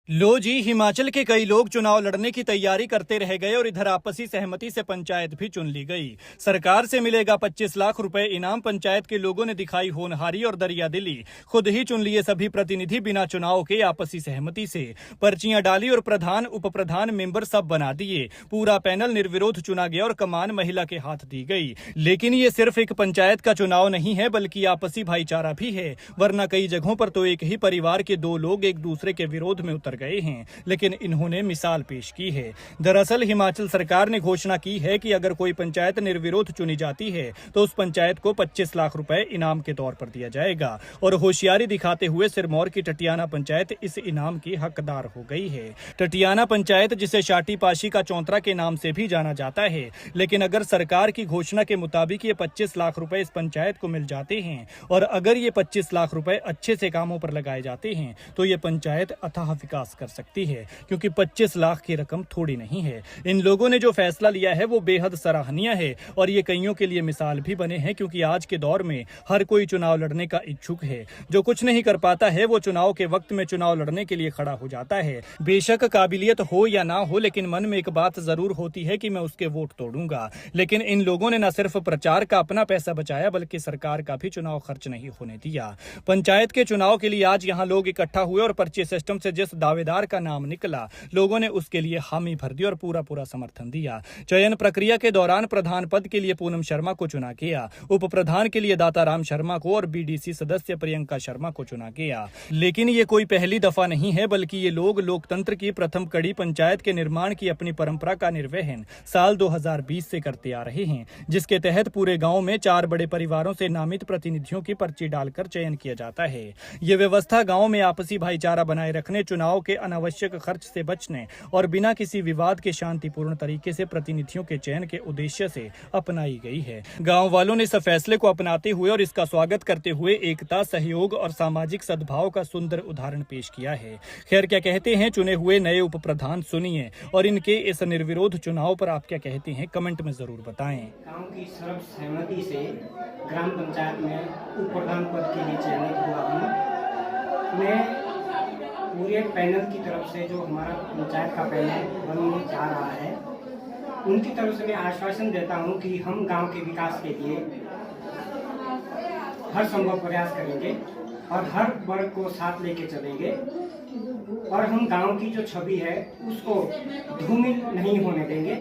लो जी, हिमाचल के कई लोग चुनाव लड़ने की तैयारी करते रह गए और इधर आपसी सहमति से पंचायत भी चुन ली गई। सरकार से मिलेगा 25 लाख रुपए इनाम। पंचायत के लोगों ने दिखाई होनहारी और दरियादिली। खुद ही चुन लिए सभी प्रतिनिधि बिना चुनाव के आपसी सहमति से। पर्चियां डाली और प्रधान उप प्रधान मेंबर सब बना दिए। पूरा पैनल निर्विरोध चुना गया और कमान महिला के हाथ दी गई। लेकिन ये सिर्फ एक पंचायत का चुनाव नहीं है, बल्कि आपसी भाईचारा भी है। वरना कई जगहों पर तो एक ही परिवार के दो लोग एक दूसरे के विरोध में उतर गए हैं, लेकिन इन्होंने मिसाल पेश की है। दरअसल हिमाचल सरकार ने घोषणा की है कि अगर कोई पंचायत निर्विरोध चुनी जाती है तो उस पंचायत को 25 लाख रुपए इनाम के तौर पर दिया जाएगा। और होशियारी दिखाते हुए सिरमौर की टटियाना पंचायत इस इनाम की हकदार हो गई है। टटियाना पंचायत, जिसे शाटी पाशी का चौंतरा के नाम से भी जाना जाता है, लेकिन अगर सरकार की घोषणा के मुताबिक ये 25 लाख रुपए इस पंचायत को मिल जाते हैं और अगर ये 25 लाख रुपए अच्छे से कामों पर लगाए जाते हैं तो ये पंचायत अथाह विकास कर सकती है, क्योंकि 25 लाख की रकम थोड़ी नहीं है। इन लोगों ने जो फैसला लिया है वो बेहद सराहनीय है और ये कईयों के लिए मिसाल भी बने हैं, क्योंकि आज के दौर में हर कोई चुनाव लड़ने का इच्छुक है। जो कुछ नहीं कर पाता है वो चुनाव के वक्त में चुनाव लड़ने के लिए खड़ा हो जाता है। बेशक काबिलियत हो या ना हो, लेकिन मन में एक बात जरूर होती है कि मैं उसके वोट तोड़ूंगा। लेकिन इन लोगों ने न सिर्फ प्रचार का अपना पैसा बचाया, बल्कि सरकार का भी चुनाव खर्च नहीं होने दिया। पंचायत के चुनाव के लिए आज यहाँ लोग इकट्ठा हुए और पर्ची सिस्टम से जिस दावेदार का नाम निकला, लोगों ने उसके लिए हामी भर दी और पूरा समर्थन दिया। चयन प्रक्रिया के दौरान प्रधान पद के लिए पूनम शर्मा को चुना गया, उप प्रधान के लिए दाताराम शर्मा को और बीडीसी सदस्य प्रियंका शर्मा को चुना गया। लेकिन ये कोई पहली दफा नहीं है, बल्कि ये लोग लोकतंत्र की प्रथम कड़ी पंचायत के निर्माण की अपनी परंपरा का निर्वहन साल 2020 से करते आ रहे हैं, जिसके तहत पूरे गांव में 4 बड़े परिवारों से नामित प्रतिनिधियों की पर्ची डालकर चयन किया जाता है। ये व्यवस्था गांव में आपसी भाईचारा बनाए रखने, चुनाव के अनावश्यक खर्च से बचने और बिना किसी विवाद के शांतिपूर्ण तरीके से प्रतिनिधियों के चयन के उद्देश्य से अपनाई गई है। गांव वालों ने इस फैसले को अपनाते हुए और इसका स्वागत करते हुए एकता, सहयोग और सामाजिक सद्भाव का सुंदर उदाहरण पेश किया है। खैर, क्या कहते हैं चुने हुए नए उप प्रधान, सुनिए, और इनके इस निर्विरोध चुनाव पर आप क्या कहते हैं कमेंट में जरूर बताएं। गांव की सर्वसहमति से ग्राम पंचायत में उप प्रधान पद के लिए चयनित हुआ हूँ। मैं पूरे पैनल की तरफ से, जो हमारा पंचायत का पैनल बनने जा रहा है, उनकी तरफ से मैं आश्वासन देता हूं कि हम गांव के विकास के लिए हर संभव प्रयास करेंगे और हर वर्ग को साथ लेके चलेंगे और हम गांव की जो छवि है उसको धूमिल नहीं होने देंगे।